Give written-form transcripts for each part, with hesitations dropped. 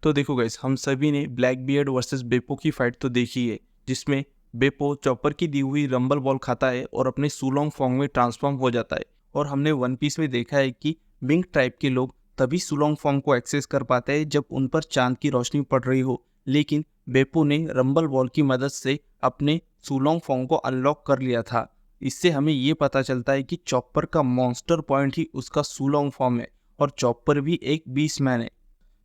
तो देखो गाइस, हम सभी ने ब्लैक बियर्ड वर्सेस बेपो की फाइट तो देखी है, जिसमें बेपो चॉपर की दी हुई रंबल बॉल खाता है और अपने सुलोंग फॉन्ग में ट्रांसफॉर्म हो जाता है। और हमने वन पीस में देखा है कि मिंग ट्राइब के लोग तभी सुलोंग फॉन्ग को एक्सेस कर पाते हैं जब उन पर चांद की रोशनी पड़ रही हो, लेकिन बेपो ने रंबल बॉल की मदद से अपने सुलोंग फॉन्ग को अनलॉक कर लिया था। इससे हमें ये पता चलता है कि चॉपर का मॉन्स्टर पॉइंट ही उसका सुलोंग फॉर्म है और चॉपर भी एक बीस्ट मैन है।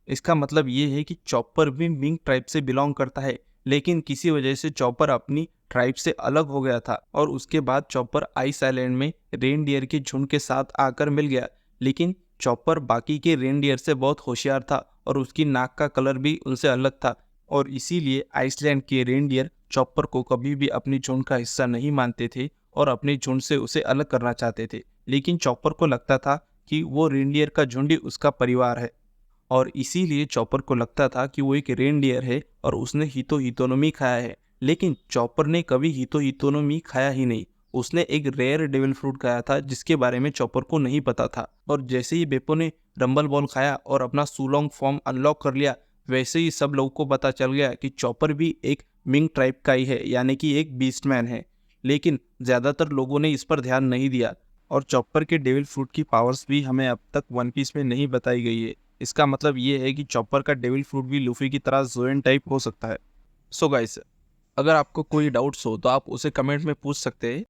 इसका मतलब ये है कि चॉपर भी मिंग ट्राइब से बिलोंग करता है, लेकिन किसी वजह से चॉपर अपनी ट्राइब से अलग हो गया था और उसके बाद चॉपर आइस आइलैंड में रेनडियर के झुंड के साथ आकर मिल गया। लेकिन चॉपर बाकी के रेनडियर से बहुत होशियार था और उसकी नाक का कलर भी उनसे अलग था, और इसीलिए आइसलैंड के रेनडियर चॉपर को कभी भी अपनी झुंड का हिस्सा नहीं मानते थे और अपने झुंड से उसे अलग करना चाहते थे। लेकिन चॉपर को लगता था कि वो रेनडियर का झुंड ही उसका परिवार है, और इसीलिए चॉपर को लगता था कि वो एक रेनडियर है और उसने हितो हितोनोमी खाया है। लेकिन चॉपर ने कभी हितो हितोनोमी खाया ही नहीं। उसने एक रेयर डेविल फ्रूट खाया था जिसके बारे में चॉपर को नहीं पता था। और जैसे ही बेपो ने रंबल बॉल खाया और अपना सुलोंग फॉर्म अनलॉक कर लिया, वैसे ही सब लोगों को पता चल गया कि चॉपर भी एक मिंग ट्राइब का ही है, यानी कि एक बीस्टमैन है। लेकिन ज़्यादातर लोगों ने इस पर ध्यान नहीं दिया, और चॉपर के डेविल फ्रूट की पावर्स भी हमें अब तक वन पीस में नहीं बताई गई है। इसका मतलब ये है कि चॉपर का डेविल फ्रूट भी लूफी की तरह जोएन टाइप हो सकता है। सो गाइस, अगर आपको कोई डाउट्स हो तो आप उसे कमेंट में पूछ सकते हैं।